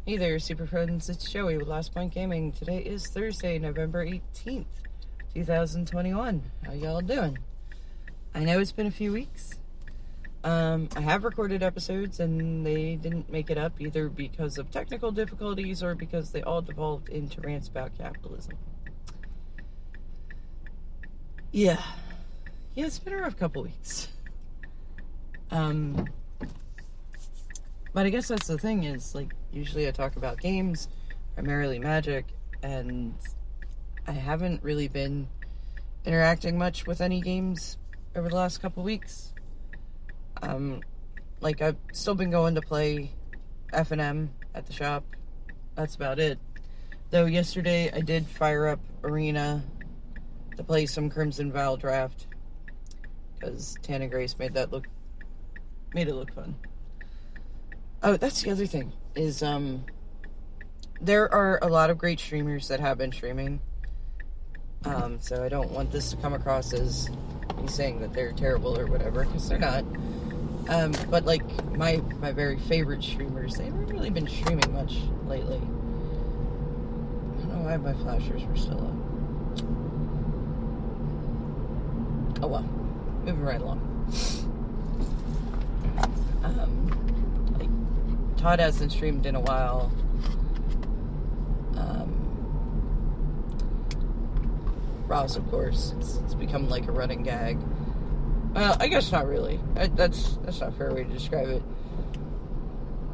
Hey there, super friends. It's Joey with Last Point Gaming. Today is Thursday, November 18th, 2021. How y'all doing? I know it's been a few weeks. I have recorded episodes and they didn't make it up either because of technical difficulties or because they all devolved into rants about capitalism. Yeah, it's been a rough couple weeks. But I guess that's the thing is, like, usually I talk about games, primarily Magic, and I haven't really been interacting much with any games over the last couple weeks. Like, I've still been going to play F&M at the shop. That's about it. Though yesterday I did fire up Arena to play some Crimson Vow draft, because Tan and Grace made it look fun. Oh, that's the other thing, is, there are a lot of great streamers that have been streaming, so I don't want this to come across as me saying that they're terrible or whatever, because they're not, but, like, my very favorite streamers, they haven't really been streaming much lately. I don't know why my flashers were still up. Oh well, moving right along. Todd hasn't streamed in a while. Ross, of course, it's become like a running gag. Well, I guess not really. That's not a fair way to describe it.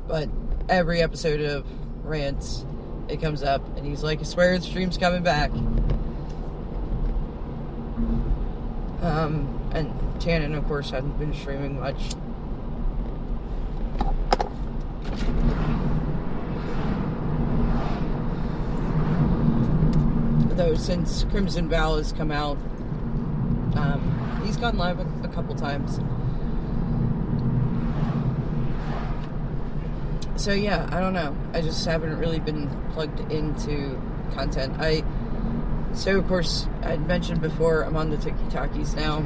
But every episode of Rants, it comes up, and he's like, I swear the stream's coming back. And Tannen, of course, hadn't been streaming much. Though since Crimson Vow has come out, he's gone live a couple times. So yeah, I don't know. I just haven't really been plugged into content. So of course, I'd mentioned before, I'm on the Tiki-Takis now.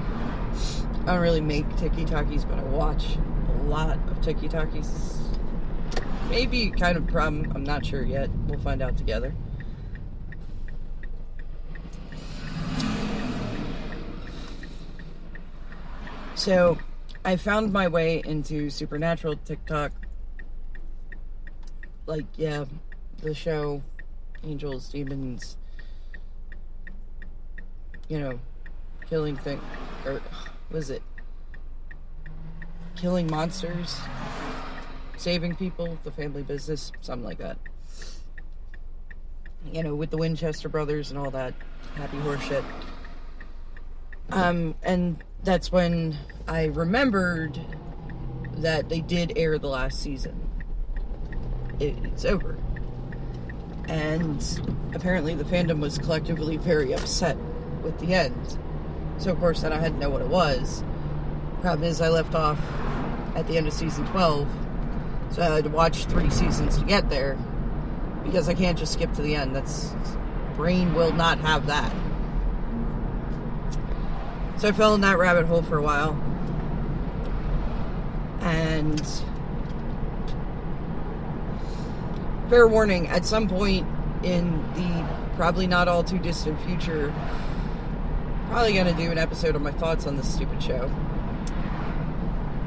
I don't really make Tiki-Takis, but I watch a lot of Tiki-Takis. Maybe kind of a problem, I'm not sure yet. We'll find out together. So, I found my way into Supernatural TikTok. Like, yeah, the show, Angels, Demons, you know, killing things, or, what is it? Killing monsters, saving people, the family business, something like that. You know, with the Winchester brothers and all that happy horse shit. And that's when I remembered that they did air the last season. It's over. And apparently the fandom was collectively very upset with the end. So of course then I had to know what it was. Problem is I left off at the end of season 12. So I had to watch 3 seasons to get there. Because I can't just skip to the end. Brain will not have that. So I fell in that rabbit hole for a while. And fair warning, at some point in the probably not all too distant future, probably going to do an episode of my thoughts on this stupid show.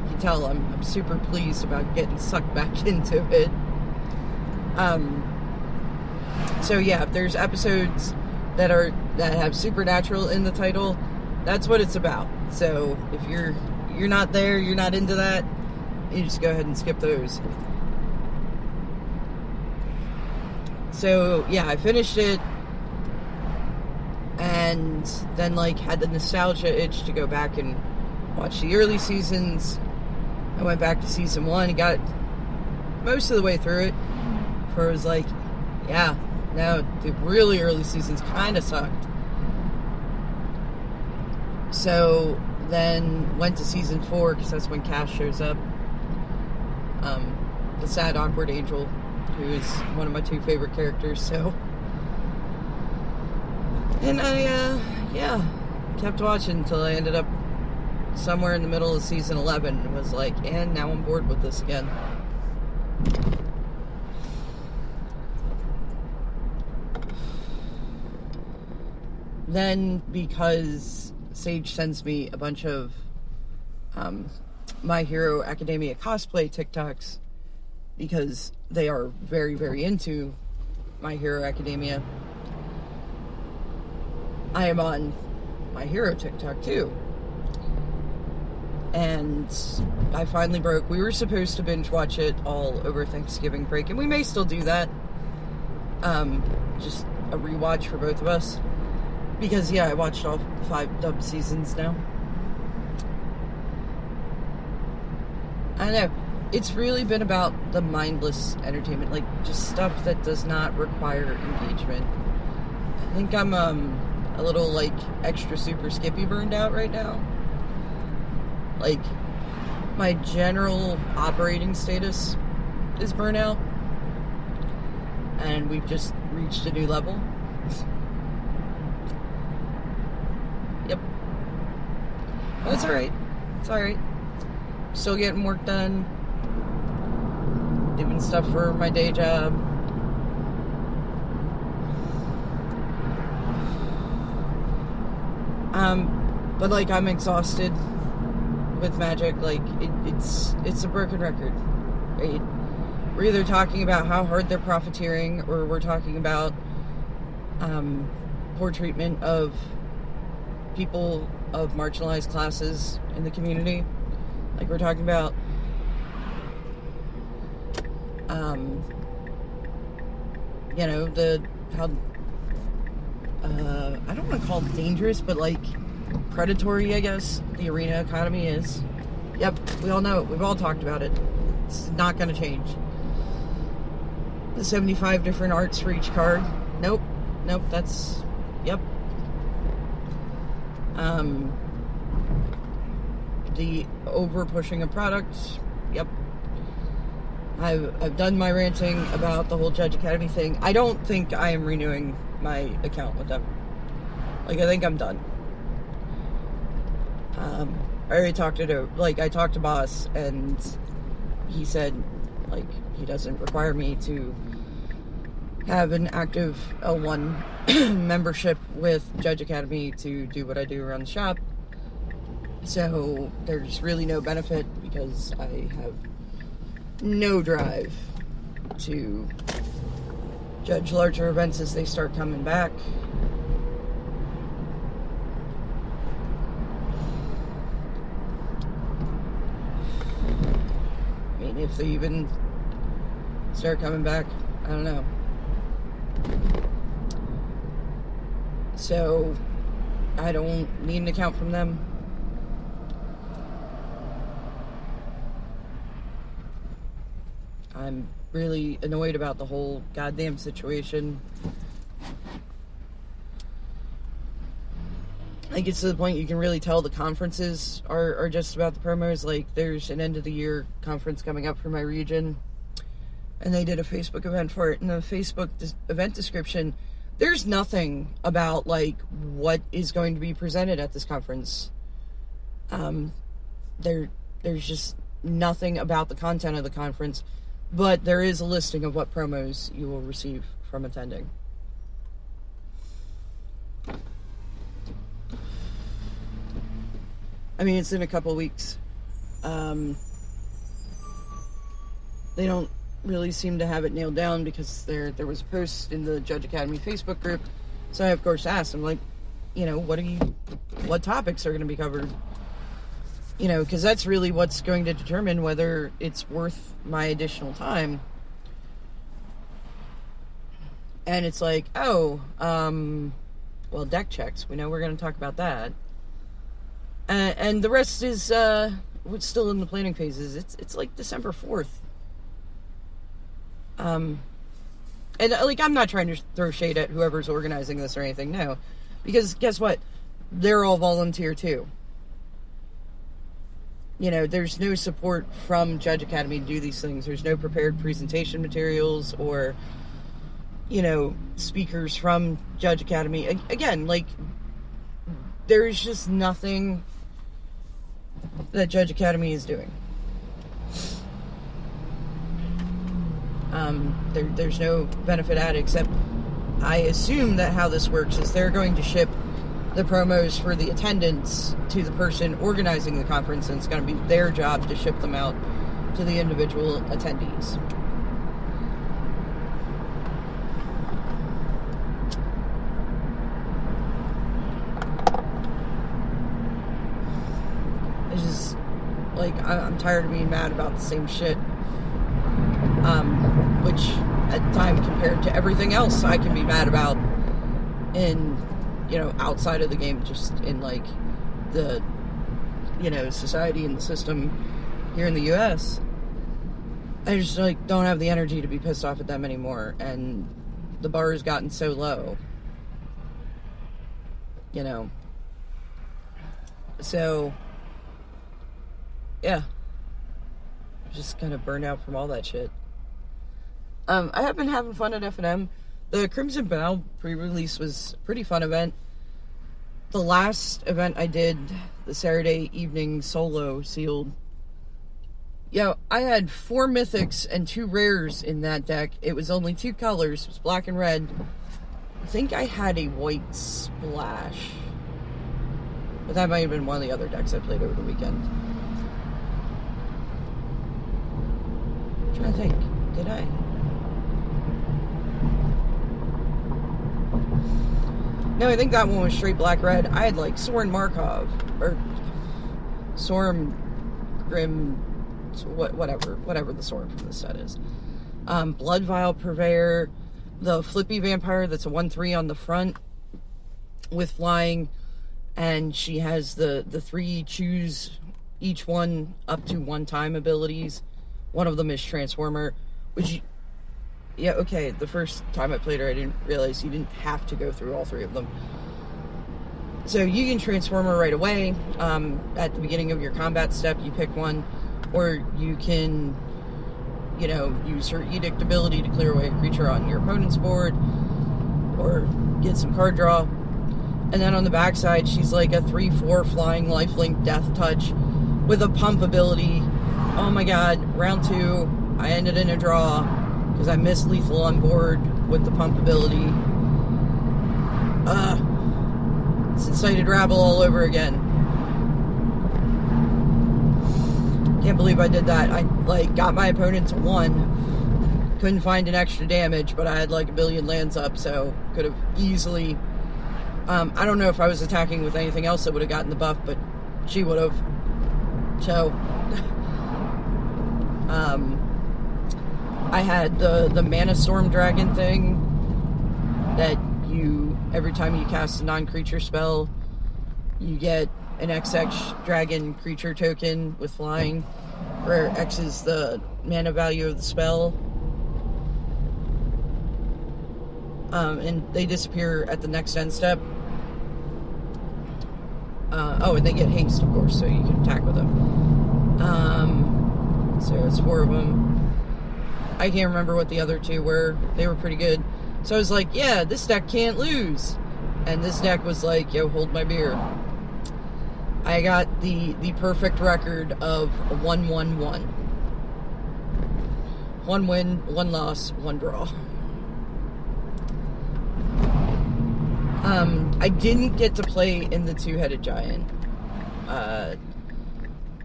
You can tell I'm super pleased about getting sucked back into it. So yeah, if there's episodes that have Supernatural in the title, that's what it's about. So if you're not there, you're not into that, you just go ahead and skip those. So yeah, I finished it, and then like had the nostalgia itch to go back and watch the early seasons. I went back to season 1 and got most of the way through it. Before it was like, yeah, now the really early seasons kind of sucked. So then went to season 4 because that's when Cass shows up. The sad, awkward angel, who is one of my 2 favorite characters. So, and I kept watching until I ended up somewhere in the middle of season 11 and was like, and now I'm bored with this again. then because Sage sends me a bunch of My Hero Academia cosplay TikToks, because they are very, very into My Hero Academia, I am on My Hero TikTok too. And I finally broke. We were supposed to binge watch it all over Thanksgiving break, and we may still do that. Just a rewatch for both of us. Because, yeah, I watched all 5 dub seasons now. I don't know. It's really been about the mindless entertainment. Like, just stuff that does not require engagement. I think I'm, a little, like, extra super skippy burned out right now. Like, my general operating status is burnout. And we've just reached a new level. Yep. But it's alright. It's alright. Still getting work done. Doing stuff for my day job. But like, I'm exhausted with Magic. Like, it's a broken record, right? We're either talking about how hard they're profiteering, or we're talking about poor treatment of people of marginalized classes in the community. Like, we're talking about you know, how I don't want to call it dangerous, but like predatory, I guess, the arena economy is. Yep, we all know it. We've all talked about it. It's not going to change. The 75 different arts for each card. Nope, that's, yep. The over pushing a product. Yep. I've done my ranting about the whole Judge Academy thing. I don't think I am renewing my account with them. Like, I think I'm done. I already talked I talked to Boss, and he said, like, he doesn't require me to have an active L1 membership with Judge Academy to do what I do around the shop. So there's really no benefit, because I have no drive to judge larger events as they start coming back. I mean, if they even start coming back, I don't know. So I don't need an account from them. I'm really annoyed about the whole goddamn situation. Like, it's to the point you can really tell the conferences are just about the promos. Like, there's an end of the year conference coming up for my region, and they did a Facebook event for it. In the Facebook event description, there's nothing about, like, what is going to be presented at this conference. There's just nothing about the content of the conference. But there is a listing of what promos you will receive from attending. I mean, it's in a couple weeks. They don't really seem to have it nailed down, because there was a post in the Judge Academy Facebook group. So I, of course, asked them, like, you know, what topics are going to be covered? You know, because that's really what's going to determine whether it's worth my additional time. And it's like, well, deck checks. We know we're going to talk about that. And the rest is still in the planning phases. It's like December 4th. And, like, I'm not trying to throw shade at whoever's organizing this or anything, no. Because guess what? They're all volunteer, too. You know, there's no support from Judge Academy to do these things. There's no prepared presentation materials or, you know, speakers from Judge Academy. Again, like, there's just nothing that Judge Academy is doing. There's no benefit added, except I assume that how this works is they're going to ship the promos for the attendance to the person organizing the conference, and it's going to be their job to ship them out to the individual attendees. It's just, like, I'm tired of being mad about the same shit. Which, at the time, compared to everything else I can be mad about in, outside of the game, just in, like, the, society and the system here in the U.S., I just, like, don't have the energy to be pissed off at them anymore, and the bar has gotten so low, So, yeah. Just kind of burned out from all that shit. I have been having fun at F&M. The Crimson Bow pre-release was a pretty fun event. The last event I did, the Saturday evening solo sealed, I had 4 mythics and 2 rares in that deck. It was only 2 colors. It was black and red. I think I had a white splash. But that might have been one of the other decks I played over the weekend. I'm trying to think. Did I? No, I think that one was straight black-red. I had, like, Soren Markov, or Soren Grim, whatever the Soren from the set is. Blood Vial Purveyor, the Flippy Vampire that's a 1/3 on the front with flying, and she has the 3 choose each one up to 1 time abilities. One of them is Transformer, which... Yeah, okay, the first time I played her, I didn't realize you didn't have to go through all 3 of them. So you can transform her right away. At the beginning of your combat step, you pick one. Or you can, use her Edict ability to clear away a creature on your opponent's board. Or get some card draw. And then on the backside, she's like a 3/4 flying lifelink death touch with a pump ability. Oh my god, round 2, I ended in a draw. Because I missed lethal on board with the pump ability. It's Incited Rabble all over again. Can't believe I did that. I, got my opponent to 1. Couldn't find an extra damage, but I had, a billion lands up, so could have easily... I don't know if I was attacking with anything else that would have gotten the buff, but she would have. So... I had the Mana Storm Dragon thing that every time you cast a non-creature spell, you get an XX Dragon creature token with flying, where X is the mana value of the spell. And they disappear at the next end step. And they get haste, of course, so you can attack with them. So it's 4 of them. I can't remember what the other 2 were. They were pretty good. So I was like, yeah, this deck can't lose. And this deck was like, yo, hold my beer. I got the perfect record of 1-1-1. 1 win, 1 loss, 1 draw. I didn't get to play in the 2-headed giant.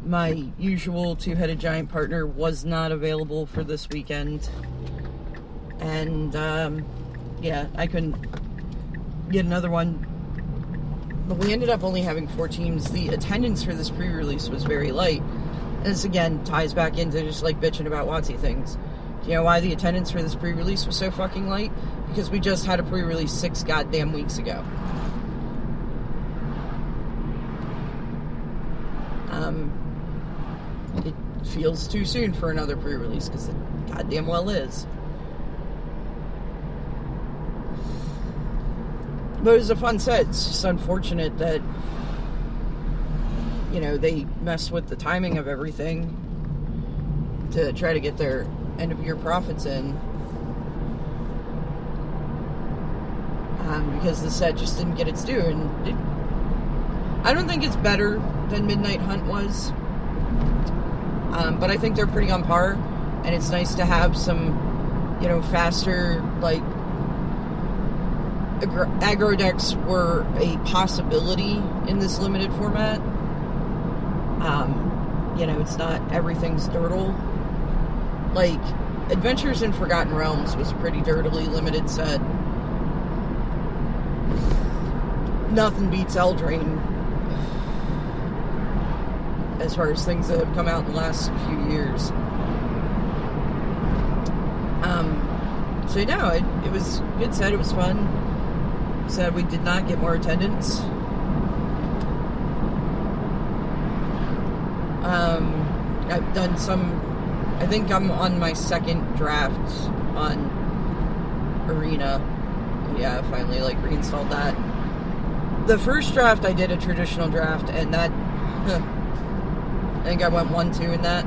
My usual 2-headed giant partner was not available for this weekend. And, I couldn't get another one. But we ended up only having 4 teams. The attendance for this pre-release was very light. And this, again, ties back into just, bitching about WotC things. Do you know why the attendance for this pre-release was so fucking light? Because we just had a pre-release 6 goddamn weeks ago. It feels too soon for another pre-release, because it goddamn well is. But it was a fun set. It's just unfortunate that, they messed with the timing of everything to try to get their end-of-year profits in. Because the set just didn't get its due. And I don't think it's better than Midnight Hunt was. But I think they're pretty on par. And it's nice to have some, faster, aggro decks were a possibility in this limited format. You know, it's not everything's dirtle. Like, Adventures in Forgotten Realms was a pretty dirtily limited set. Nothing beats Eldraine as far as things that have come out in the last few years. So no, it was a good set. It was fun. Sad we did not get more attendance. I've done some. I think I'm on my second draft on Arena. Yeah, I finally reinstalled that. The first draft I did a traditional draft, and that I think I went 1-2 in that.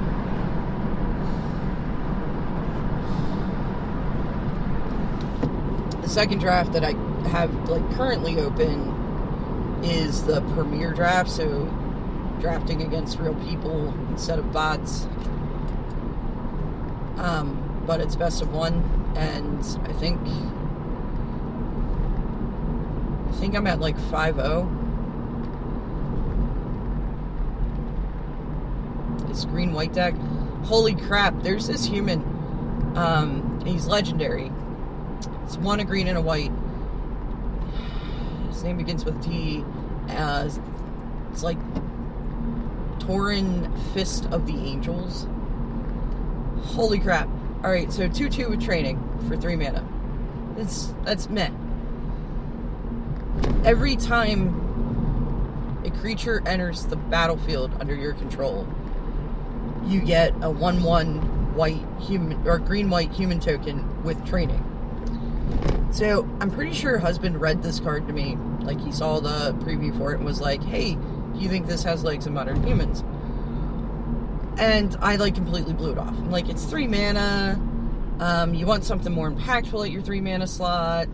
The second draft that I have currently open is the Premier draft, so drafting against real people instead of bots. But it's best of one, and I think I'm at 5-0. It's green-white deck. Holy crap, there's this human. He's legendary. It's one, a green, and a white. His name begins with T. It's like Tauren Fist of the Angels. Holy crap. Alright, so 2-2 with training for 3 mana. That's meh. Every time a creature enters the battlefield under your control, you get a 1/1 white human or green-white human token with training. So I'm pretty sure husband read this card to me. He saw the preview for it and was like, "Hey, do you think this has legs in Modern Humans?" And I completely blew it off. I'm like, it's 3 mana. You want something more impactful at your 3 mana slot.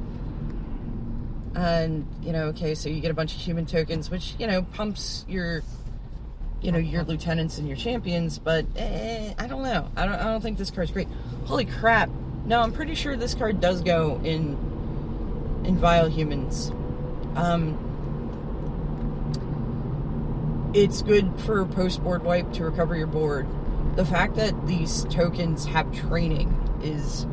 And, okay, so you get a bunch of human tokens, which, pumps your lieutenants and your champions, but I don't know. I don't think this card's great. Holy crap. No, I'm pretty sure this card does go in Vile Humans. It's good for post-board wipe to recover your board. The fact that these tokens have training is...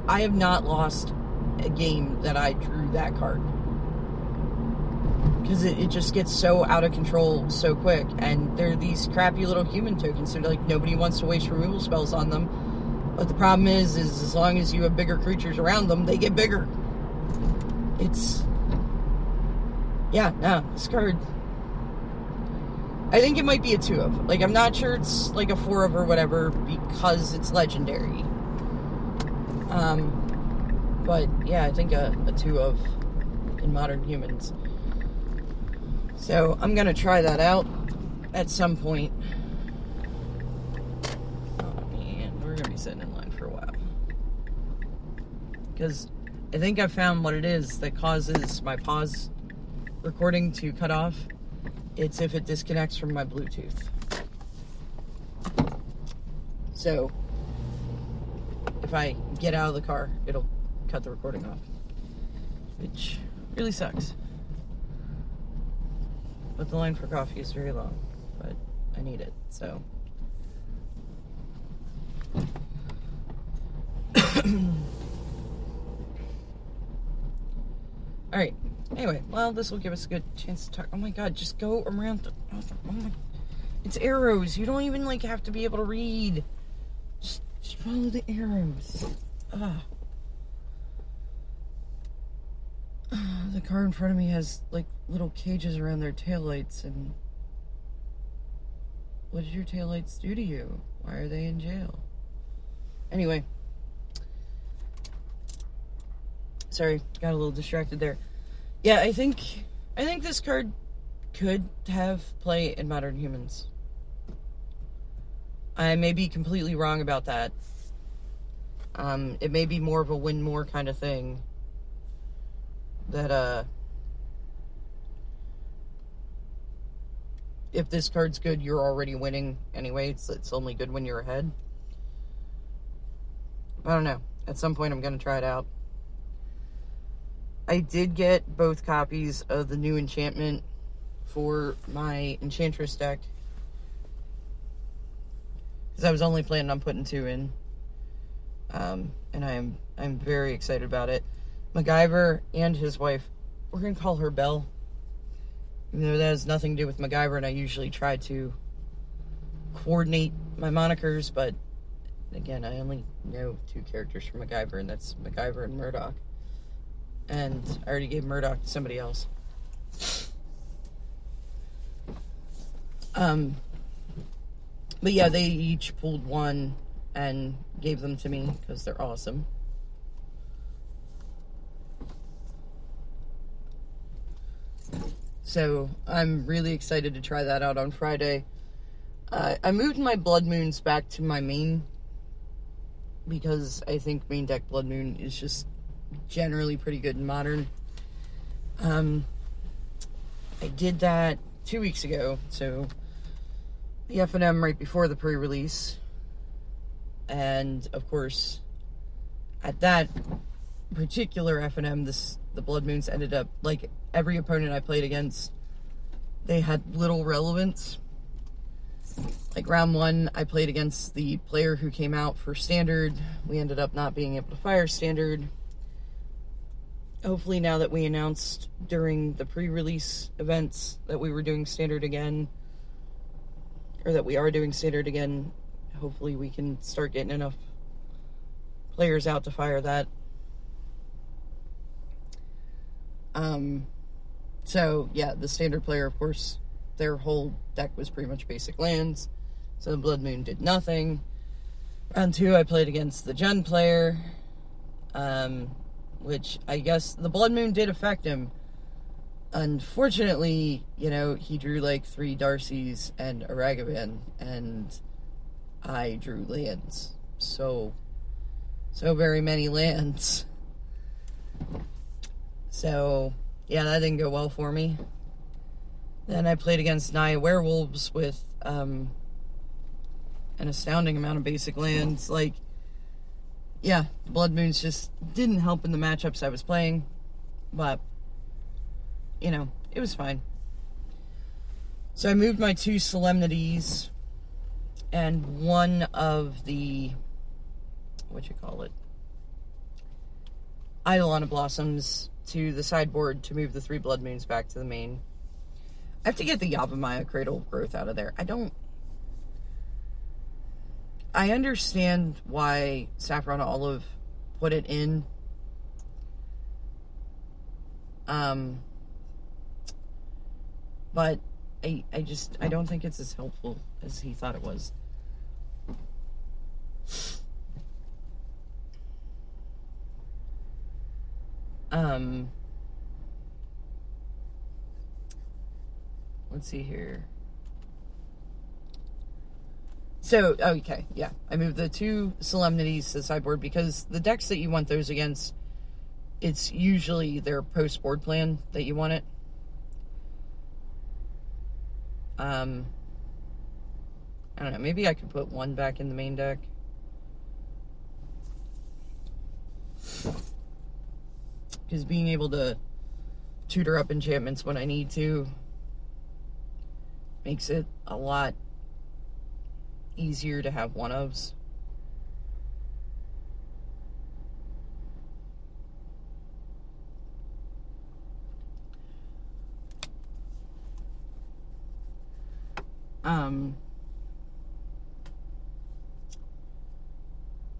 I have not lost a game that I drew that card. Because it just gets so out of control so quick. And they're these crappy little human tokens, so nobody wants to waste removal spells on them. But the problem is as long as you have bigger creatures around them, they get bigger. It's... Yeah, no, this card... I think it might be a 2 of. I'm not sure it's a 4 of or whatever because it's legendary. But yeah, I think a 2 of in Modern Humans. So I'm gonna try that out at some point. Oh man, we're gonna be sitting in line for a while. Because I think I found what it is that causes my pause recording to cut off. It's if it disconnects from my Bluetooth. So if I get out of the car, it'll cut the recording off, which really sucks. But the line for coffee is very long, but I need it, so. Alright, anyway, well, this will give us a good chance to talk. Oh my god, just go around the, oh my, it's arrows. You don't even have to be able to read. Just follow the arrows. The car in front of me has little cages around their taillights, and what did your taillights do to you? Why are they in jail? Anyway, sorry, got a little distracted there. Yeah, I think this card could have play in Modern Humans. I may be completely wrong about that. It may be more of a win more kind of thing. That, if this card's good, you're already winning anyway. It's only good when you're ahead. I don't know. At some point, I'm going to try it out. I did get both copies of the new enchantment for my Enchantress deck, because I was only planning on putting 2 in, and I'm very excited about it. MacGyver and his wife, we're gonna call her Belle, even though that has nothing to do with MacGyver, and I usually try to coordinate my monikers, but again, I only know 2 characters from MacGyver, and that's MacGyver and Murdoch. And I already gave Murdoch to somebody else. But yeah, they each pulled 1 and gave them to me because they're awesome. So I'm really excited to try that out on Friday. I moved my Blood Moons back to my main, because I think main deck Blood Moon is just generally pretty good in Modern. I did that 2 weeks ago, so the FNM right before the pre-release, and of course at that particular FNM, the Blood Moons ended up, like every opponent I played against, they had little relevance. Like round 1, I played against the player who came out for Standard. We ended up not being able to fire Standard. Hopefully now that we announced during the pre-release events that we were doing Standard again, or that we are doing Standard again, hopefully we can start getting enough players out to fire that. So yeah, the Standard player, of course, their whole deck was pretty much basic lands, so the Blood Moon did nothing. Round 2, I played against the Gen player, which I guess the Blood Moon did affect him. Unfortunately, you know, he drew like 3 Darcys and a Ragavan, and I drew lands. So very many lands. So yeah, that didn't go well for me. Then I played against Naya Werewolves with an astounding amount of basic lands. Like, yeah, Blood Moons just didn't help in the matchups I was playing, but, you know, it was fine. So I moved my 2 Solemnities and one of the, Eidolon of Blossoms to the sideboard to move the 3 Blood Moons back to the main. I have to get the Yavimaya Cradle of Growth out of there. I understand why Saffron Olive put it in. But I don't think it's as helpful as he thought it was. Let's see here. So, okay, yeah. I moved the 2 Solemnities to the sideboard because the decks that you want those against, it's usually their post-board plan that you want it. I don't know, maybe I could put 1 back in the main deck. Because being able to tutor up enchantments when I need to makes it a lot easier to have one-ofs.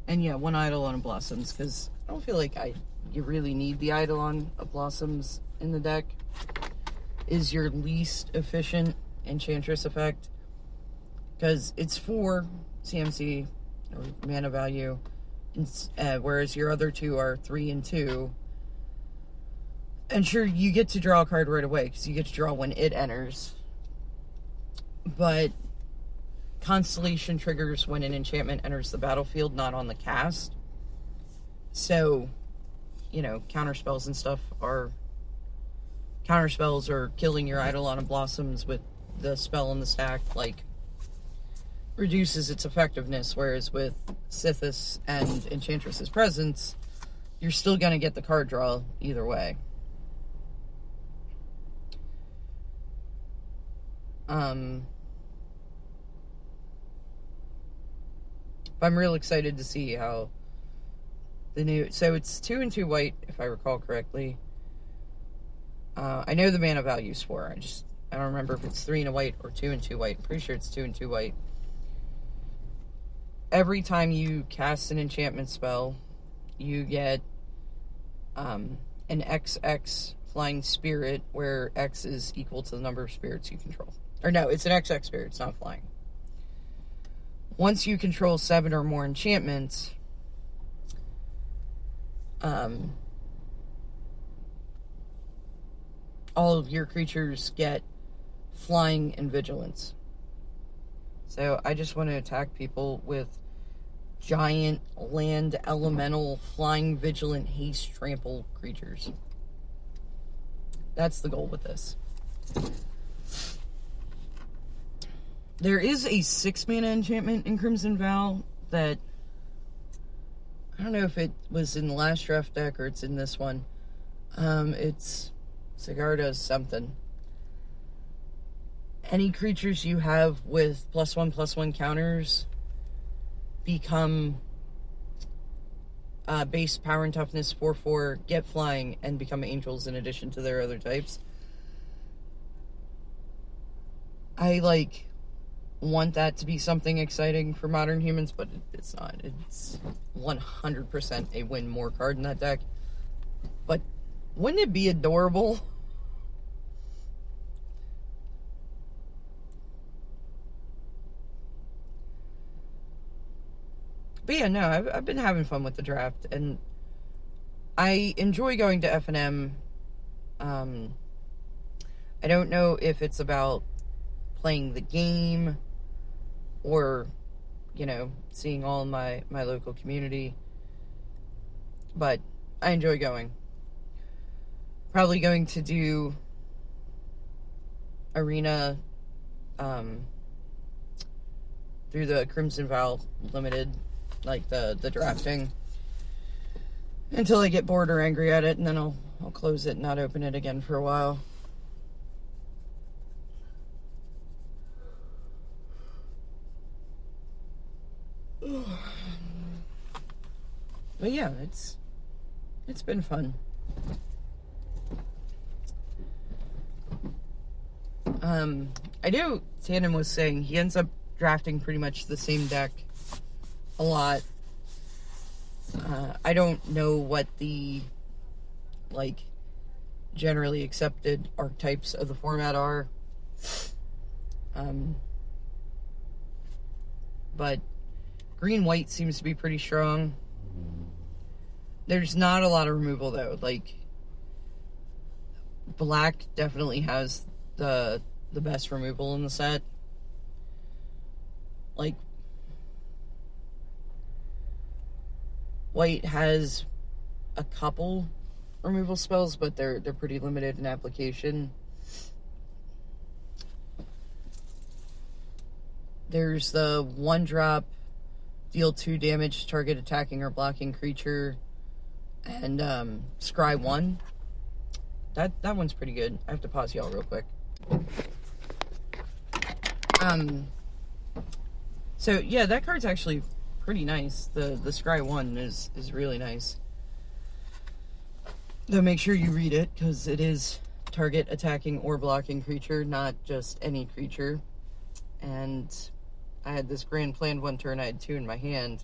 And yeah, 1 Eidolon of Blossoms, because I don't feel like you really need the Eidolon of Blossoms in the deck. Is your least efficient Enchantress effect, because it's 4 CMC or mana value, whereas your other 2 are 3 and 2. And sure, you get to draw a card right away because you get to draw when it enters, but Constellation triggers when an enchantment enters the battlefield, not on the cast. So, you know, counterspells and stuff are counterspells, or killing your Eidolon of Blossoms with the spell in the stack, like, reduces its effectiveness, whereas with Sithis and Enchantress's Presence, you're still going to get the card draw either way. I'm real excited to see how the new... So it's 2 and 2 white, if I recall correctly. I know the mana value's 4. I don't remember if it's 3 and a white or 2 and 2 white. I'm pretty sure it's 2 and 2 white. Every time you cast an enchantment spell, you get an XX flying spirit, where X is equal to the number of spirits you control. Or no, it's an XX spirit, it's not flying. Once you control 7 or more enchantments, all of your creatures get flying and vigilance. So I just want to attack people with giant land elemental flying vigilant haste trample creatures. That's the goal with this. There is a 6 mana enchantment in Crimson Vow that I don't know if it was in the last draft deck or it's in this one. It's Sigarda's something. Any creatures you have with +1/+1 counters become base power and toughness 4/4, get flying, and become angels in addition to their other types. I want that to be something exciting for Modern Humans, but it's not. It's 100% a win more card in that deck. But wouldn't it be adorable? But yeah, no, I've been having fun with the draft, and I enjoy going to FNM. I don't know if it's about playing the game or, seeing all my local community, but I enjoy going. Probably going to do Arena through the Crimson Vow Limited, like the drafting, until I get bored or angry at it, and then I'll close it and not open it again for a while. But yeah, it's been fun. I know Tannen was saying he ends up drafting pretty much the same deck a lot. I don't know what the generally accepted archetypes of the format are. But green-white seems to be pretty strong. There's not a lot of removal, though. Black definitely has the best removal in the set. White has a couple removal spells, but they're pretty limited in application. There's the 1-drop, deal 2 damage to target attacking or blocking creature, and scry 1. That one's pretty good. I have to pause y'all real quick. So yeah, that card's actually pretty nice. The scry 1 is really nice. Though make sure you read it, because it is target attacking or blocking creature, not just any creature. And I had this grand planned one turn. I had 2 in my hand.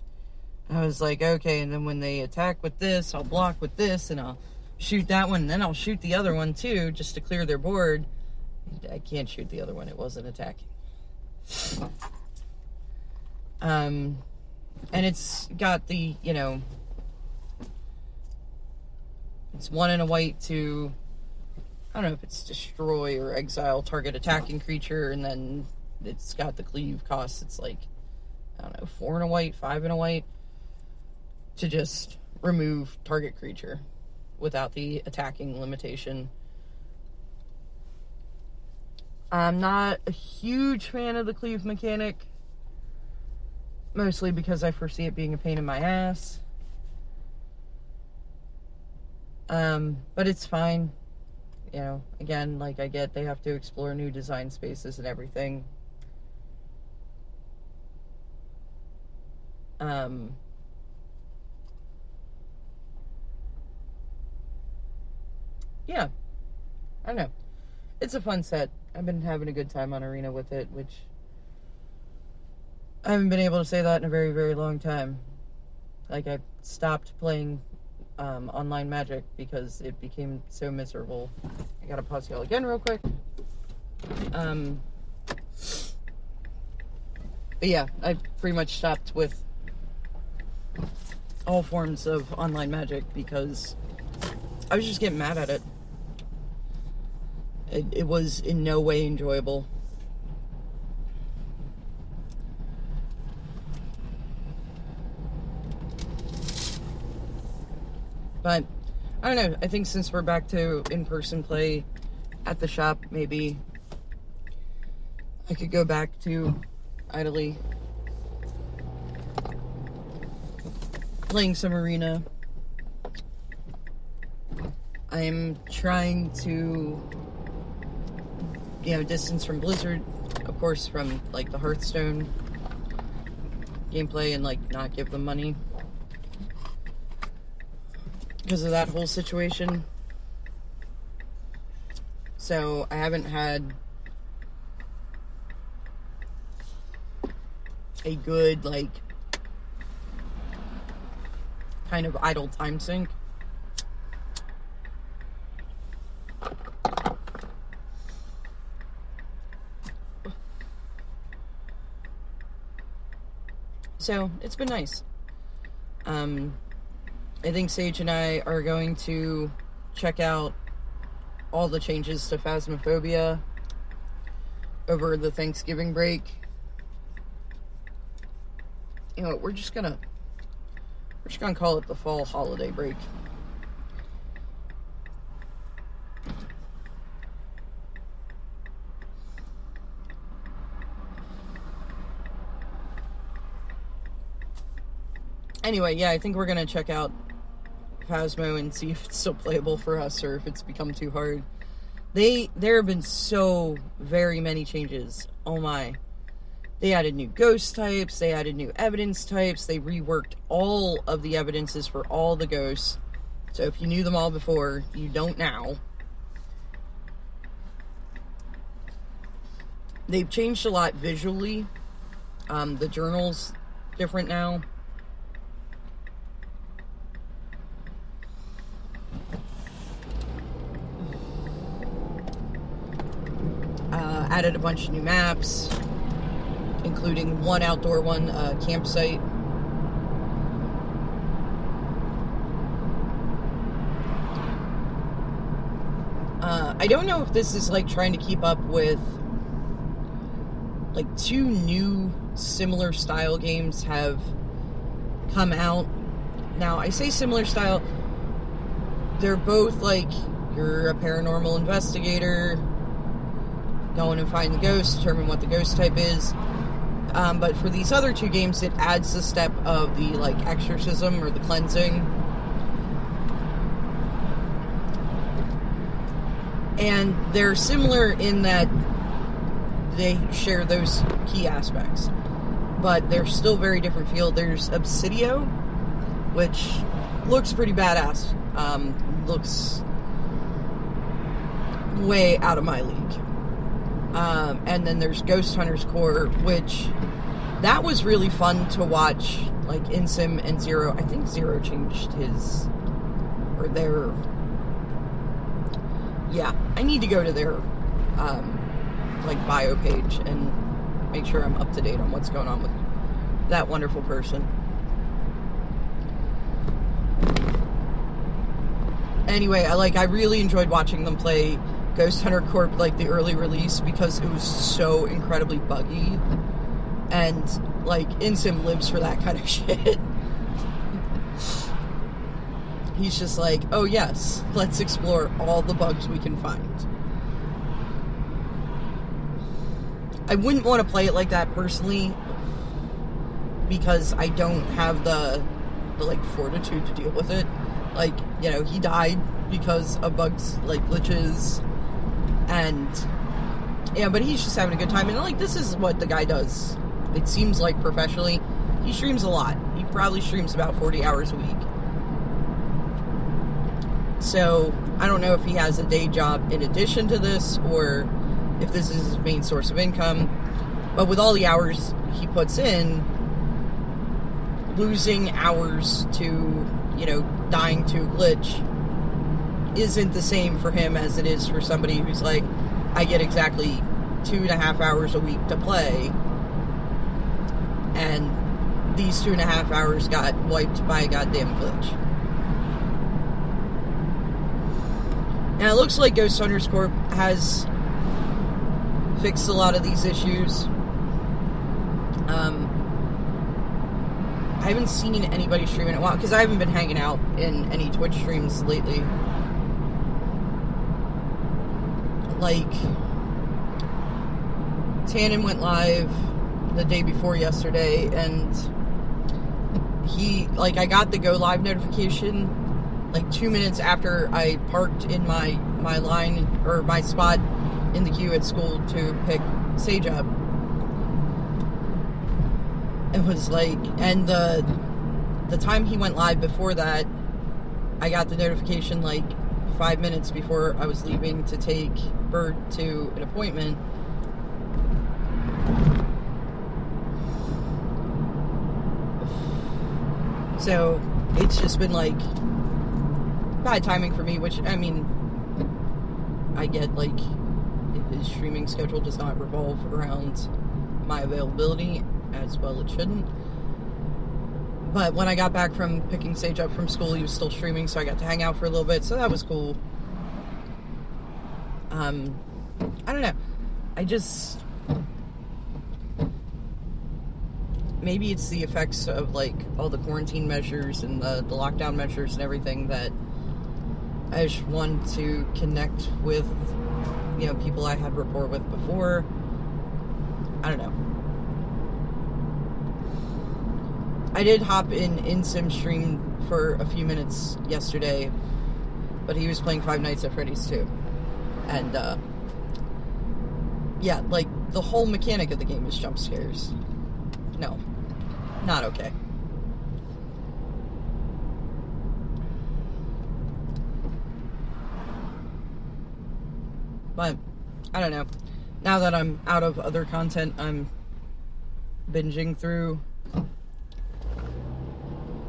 I was like, okay, and then when they attack with this, I'll block with this, and I'll shoot that one, and then I'll shoot the other one too, just to clear their board. I can't shoot the other one. It wasn't attacking. And it's got the, it's 1 and a white to, I don't know if it's destroy or exile target attacking creature, and then it's got the cleave cost. It's I don't know, 4 and a white, 5 and a white, to just remove target creature without the attacking limitation. I'm not a huge fan of the cleave mechanic, mostly because I foresee it being a pain in my ass. But it's fine. You know, again, like, I get they have to explore new design spaces and everything. Yeah, I don't know. It's a fun set. I've been having a good time on Arena with it, which I haven't been able to say that in a very, very long time. Like, I stopped playing online Magic because it became so miserable. I gotta pause y'all again real quick. But yeah, I pretty much stopped with all forms of online Magic because I was just getting mad at it. It was in no way enjoyable. But, I don't know, I think since we're back to in-person play at the shop, maybe I could go back to idly playing some Arena. I'm trying to, you know, distance from Blizzard, of course, from, like, the Hearthstone gameplay and, like, not give them money because of that whole situation. So I haven't had a good, like, kind of idle time sink. So it's been nice. I think Sage and I are going to check out all the changes to Phasmophobia over the Thanksgiving break. You know what, we're just gonna call it the fall holiday break. Anyway, yeah, I think we're gonna check out Phasmo and see if it's still playable for us or if it's become too hard. There have been so very many changes. Oh my. They added new ghost types, they added new evidence types, they reworked all of the evidences for all the ghosts. So if you knew them all before, you don't now. They've changed a lot visually. The journal's different now. Added a bunch of new maps, including one outdoor one, campsite. I don't know if this is like trying to keep up with, like, two new similar style games have come out. Now, I say similar style, they're both like, you're a paranormal investigator, go in and find the ghost, determine what the ghost type is. But for these other two games, it adds the step of the, like, exorcism or the cleansing. And they're similar in that they share those key aspects. But they're still very different feel. There's Obsidio, which looks pretty badass. Looks way out of my league. And then there's Ghost Hunter's Core, which that was really fun to watch, like, Insim and Zero. I think Zero changed his, or their, yeah, I need to go to their, like, bio page and make sure I'm up to date on what's going on with that wonderful person. Anyway, I really enjoyed watching them play Ghost Hunter Corp, like, the early release, because it was so incredibly buggy, and, like, Insim lives for that kind of shit. He's just like, oh yes, let's explore all the bugs we can find. I wouldn't want to play it like that personally, because I don't have the like, fortitude to deal with it. Like, you know, he died because of bugs, like glitches, and yeah, but he's just having a good time. And like, this is what the guy does. It seems like professionally. He streams a lot. He probably streams about 40 hours a week. So I don't know if he has a day job in addition to this, or if this is his main source of income. But with all the hours he puts in, losing hours to, you know, dying to a glitch isn't the same for him as it is for somebody who's like, I get exactly 2.5 hours a week to play, and these 2.5 hours got wiped by a goddamn glitch. Now it looks like Ghost Hunters Corp has fixed a lot of these issues. I haven't seen anybody stream in a while, because I haven't been hanging out in any Twitch streams lately. Like, Tannen went live the day before yesterday, and I got the go live notification like 2 minutes after I parked in my line, or my spot in the queue at school to pick Sage up. It was like, and the time he went live before that, I got the notification like 5 minutes before I was leaving to take Bird to an appointment. So it's just been like bad timing for me, which, I mean, I get, like, his streaming schedule does not revolve around my availability, as well it shouldn't. But when I got back from picking Sage up from school, he was still streaming, so I got to hang out for a little bit, so that was cool. I don't know. I just... Maybe it's the effects of, like, all the quarantine measures and the lockdown measures and everything, that I just want to connect with, you know, people I had rapport with before. I don't know. I did hop in Sim stream for a few minutes yesterday, but he was playing Five Nights at Freddy's too. And, yeah, like, the whole mechanic of the game is jump scares. No. Not okay. But, I don't know. Now that I'm out of other content I'm binging through,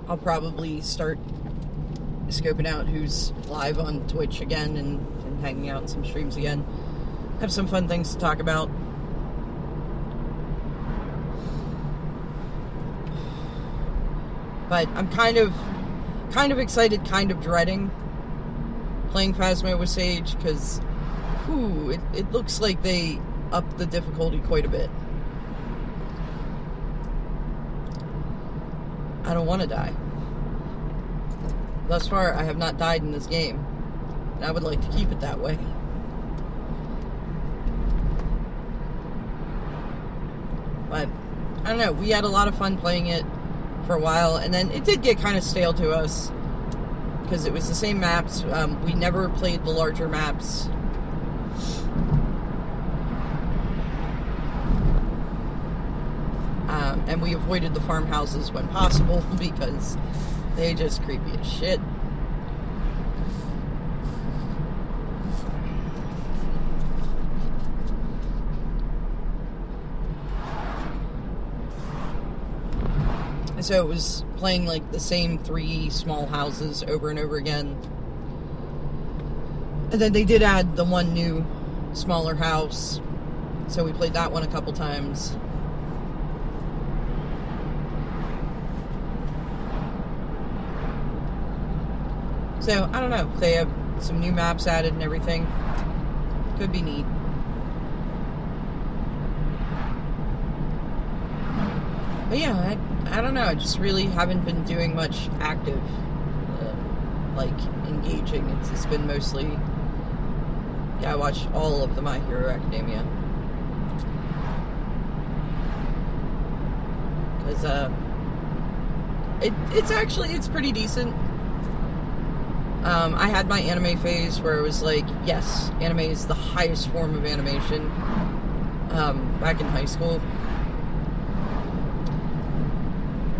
I'll probably start scoping out who's live on Twitch again and hanging out in some streams again. Have some fun things to talk about. But I'm kind of excited, kind of dreading playing Phasmo with Sage, because it looks like they upped the difficulty quite a bit. I don't want to die. Thus far, I have not died in this game, and I would like to keep it that way. But, I don't know, we had a lot of fun playing it for a while, and then it did get kind of stale to us, because it was the same maps. We never played the larger maps. And we avoided the farmhouses when possible, because they just creepy as shit. So it was playing like the same 3 small houses over and over again. And then they did add the one new smaller house, so we played that one a couple times. So, I don't know. They have some new maps added and everything. Could be neat. But yeah, I don't know. I just really haven't been doing much active, like, engaging. It's just been mostly... Yeah, I watched all of the My Hero Academia. Because, it's pretty decent. I had my anime phase where it was like, yes, anime is the highest form of animation, back in high school.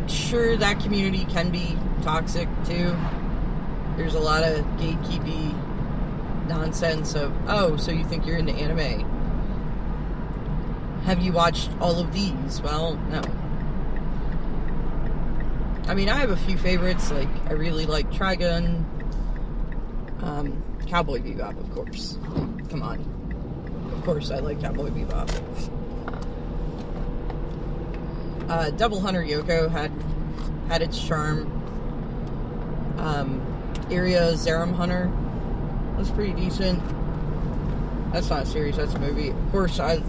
Sure, that community can be toxic too. There's a lot of gatekeepy nonsense of, oh, so you think you're into anime? Have you watched all of these? Well, no. I mean, I have a few favorites, like, I really like Trigun, Cowboy Bebop, of course. Come on. Of course I like Cowboy Bebop. Double Hunter Yoko had its charm. Iria Zerum Hunter was pretty decent. That's not a series, that's a movie. Of course, I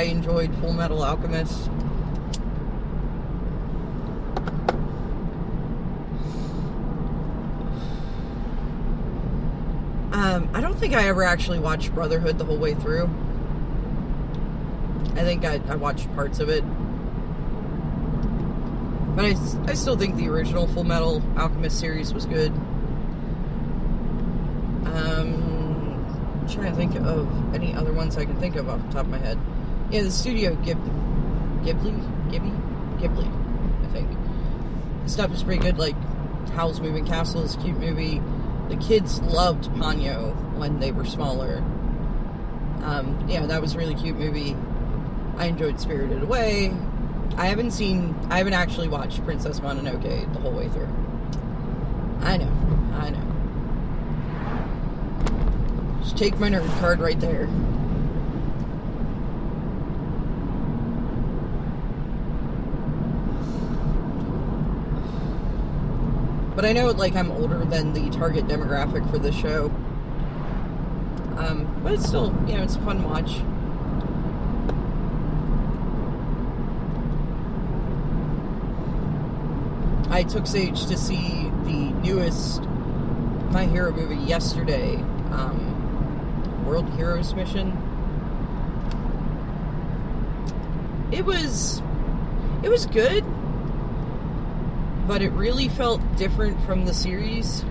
enjoyed Full Metal Alchemist. I don't think I ever actually watched Brotherhood the whole way through. I think I watched parts of it. But I still think the original Full Metal Alchemist series was good. I'm trying to think of any other ones I can think of off the top of my head. Yeah, the Studio Ghibli, I think. The stuff is pretty good, like Howl's Moving Castle is a cute movie. The kids loved Ponyo when they were smaller. Yeah, that was a really cute movie. I enjoyed Spirited Away. I haven't actually watched Princess Mononoke the whole way through. I know. Just take my nerd card right there. But I know, like, I'm older than the target demographic for this show. But it's still, you know, it's a fun watch. I took Sage to see the newest My Hero movie yesterday, World Heroes Mission. It was good, but it really felt different from the series.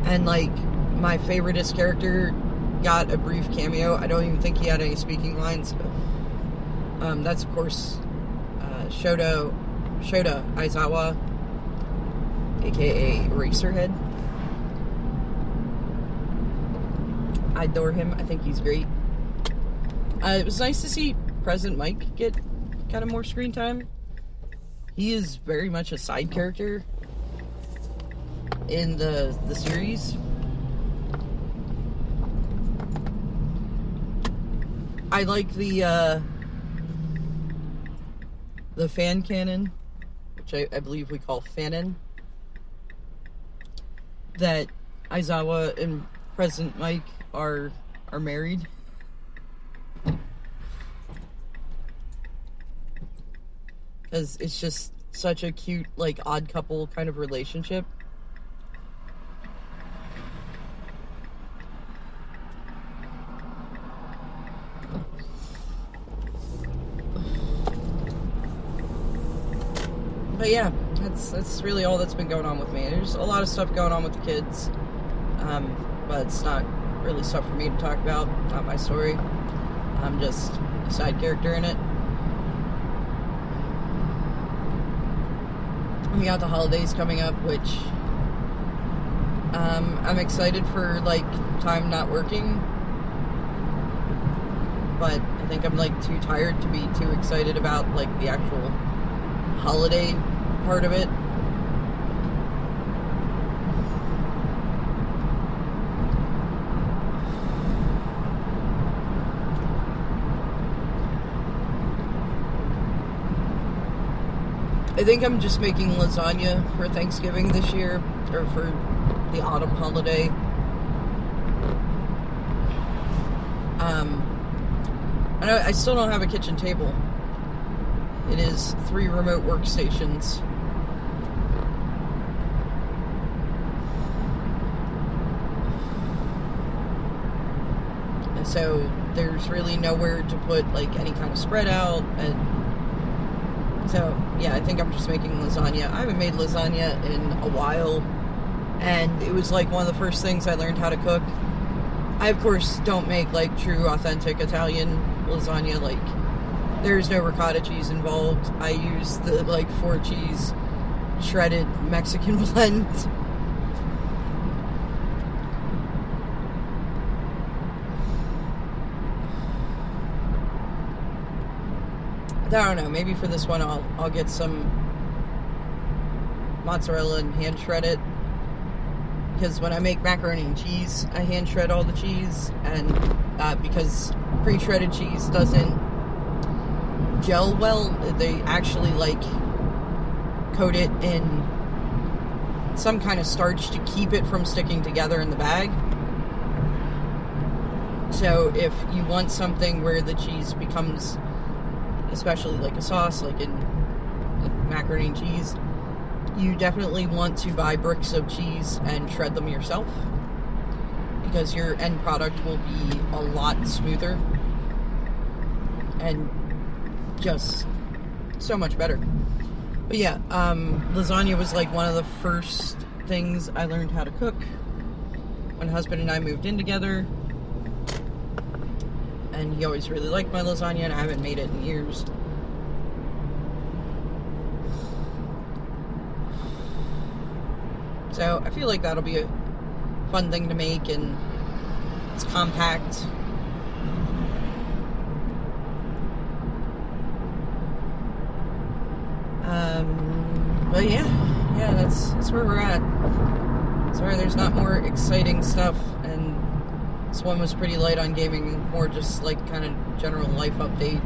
And, like, my favoriteest character got a brief cameo. I don't even think he had any speaking lines. That's, of course, Shota Aizawa, aka Eraserhead. I adore him. I think he's great. It was nice to see President Mike get kind of more screen time. He is very much a side character in the series. I like the fan cannon, which I believe we call fanon, that Aizawa and President Mike are married. Because it's just such a cute, like, odd couple kind of relationship. But yeah, that's really all that's been going on with me. There's a lot of stuff going on with the kids, but it's not really stuff for me to talk about. Not my story. I'm just a side character in it. We got the holidays coming up, which I'm excited for, like, time not working. But I think I'm, like, too tired to be too excited about, like, the actual holiday part of it. I think I'm just making lasagna for Thanksgiving this year, or for the autumn holiday. I still don't have a kitchen table. It is 3 remote workstations. And so there's really nowhere to put, like, any kind of spread out, and So, yeah, I think I'm just making lasagna. I haven't made lasagna in a while, and it was like one of the first things I learned how to cook. I, of course, don't make, like, true, authentic Italian lasagna. Like, there's no ricotta cheese involved. I use the, like, 4-cheese shredded Mexican blend. I don't know, maybe for this one I'll get some mozzarella and hand shred it, because when I make macaroni and cheese I hand shred all the cheese, and because pre-shredded cheese doesn't gel well, they actually like coat it in some kind of starch to keep it from sticking together in the bag. So if you want something where the cheese becomes, especially like a sauce, like in macaroni and cheese, you definitely want to buy bricks of cheese and shred them yourself, because your end product will be a lot smoother and just so much better. But yeah, lasagna was like one of the first things I learned how to cook when husband and I moved in together. And he always really liked my lasagna, and I haven't made it in years. So I feel like that'll be a fun thing to make, and it's compact. But yeah, that's where we're at. Sorry, there's not more exciting stuff, and this one was pretty light on gaming, more just like kind of general life update.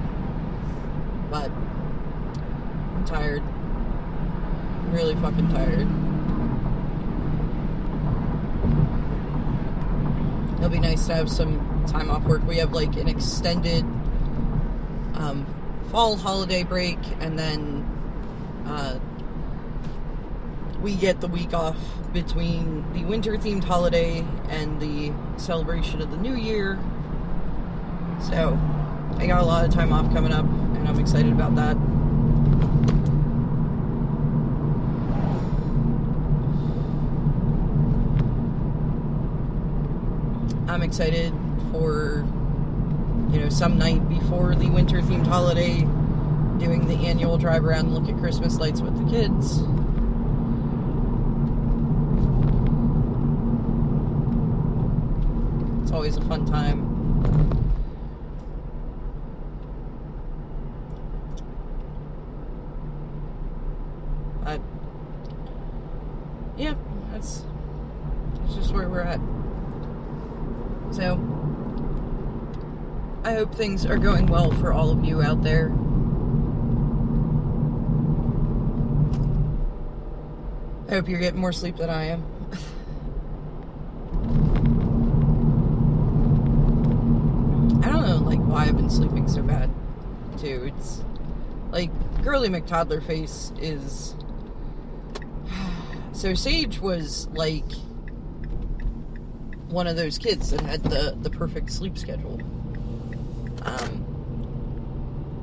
But I'm tired. I'm really fucking tired. It'll be nice to have some time off work. We have like an extended fall holiday break, and then we get the week off between the winter-themed holiday and the celebration of the New Year. So I got a lot of time off coming up, and I'm excited about that. I'm excited for, some night before the winter-themed holiday, doing the annual drive around and look at Christmas lights with the kids. It's always a fun time. But yeah, that's just where we're at. So I hope things are going well for all of you out there. I hope you're getting more sleep than I am. I don't know, why I've been sleeping so bad, too. It's, girly McToddler face is... So Sage was, one of those kids that had the perfect sleep schedule.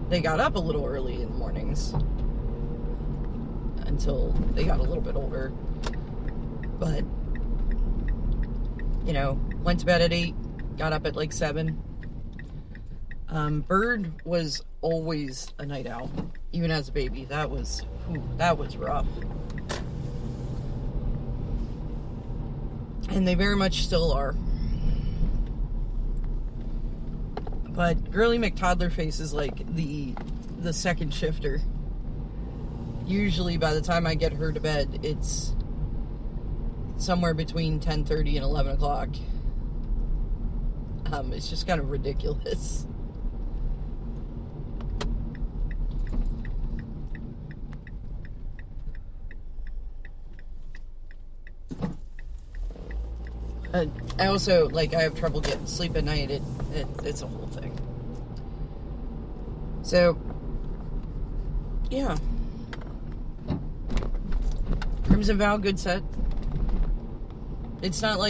They got up a little early in the mornings until they got a little bit older, but went to bed at 8, got up at 7. Bird was always a night owl, even as a baby. That was rough, and they very much still are. But Girly McToddler face is the second shifter. Usually by the time I get her to bed, it's somewhere between 10:30 and 11 o'clock. It's just kind of ridiculous. I also, I have trouble getting sleep at night. It's a whole thing. So, yeah. Crimson Vow, good set. It's not,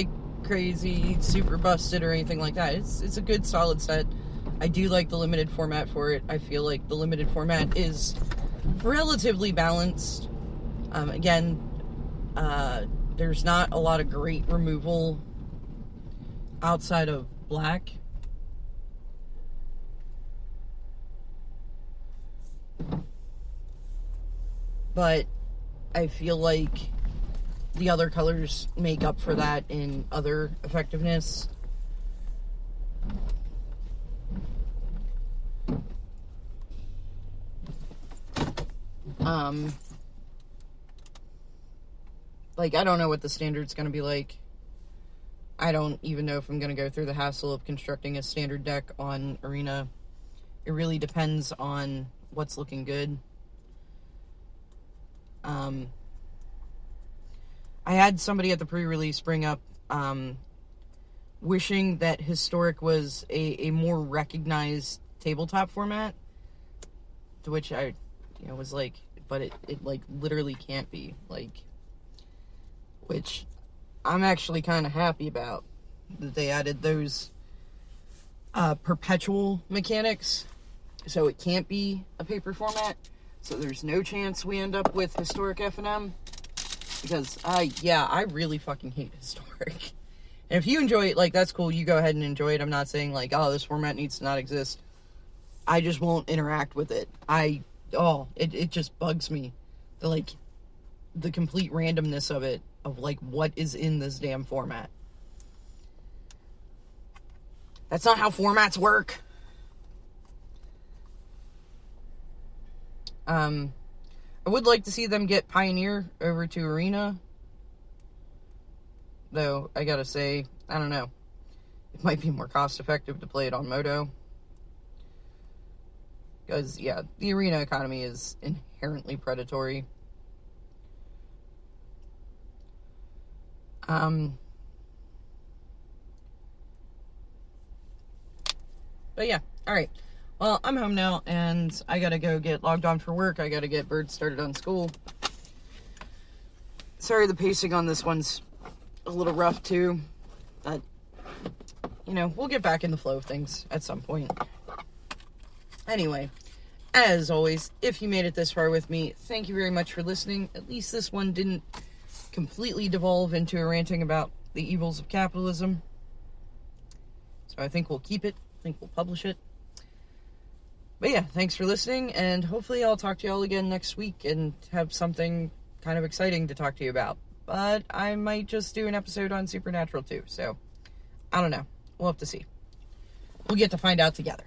crazy, super busted or anything like that. It's a good, solid set. I do like the limited format for it. I feel like the limited format is relatively balanced. Again, there's not a lot of great removal outside of black. But I feel like the other colors make up for that in other effectiveness. Like, I don't know what the standard's going to be like. I don't even know if I'm going to go through the hassle of constructing a standard deck on Arena. It really depends on what's looking good. I had somebody at the pre-release bring up wishing that Historic was a more recognized tabletop format, to which I was like, but it like literally can't be, like, which I'm actually kind of happy about, that they added those perpetual mechanics, so it can't be a paper format. So there's no chance we end up with Historic F&M, because I really fucking hate Historic. And if you enjoy it, like, that's cool, you go ahead and enjoy it. I'm not saying, like, oh, this format needs to not exist. I just won't interact with it. It just bugs me. The complete randomness of it, of, like, what is in this damn format. That's not how formats work. I would like to see them get Pioneer over to Arena. Though, I gotta say, I don't know. It might be more cost effective to play it on Moto. Because, yeah, the Arena economy is inherently predatory. But yeah, alright. Well, I'm home now, and I gotta go get logged on for work. I gotta get Bird started on school. Sorry, the pacing on this one's a little rough, too. But, we'll get back in the flow of things at some point. Anyway, as always, if you made it this far with me, thank you very much for listening. At least this one didn't completely devolve into a ranting about the evils of capitalism. So I think we'll keep it. I think we'll publish it. But yeah, thanks for listening, and hopefully I'll talk to y'all again next week and have something kind of exciting to talk to you about. But I might just do an episode on Supernatural too, so I don't know. We'll have to see. We'll get to find out together.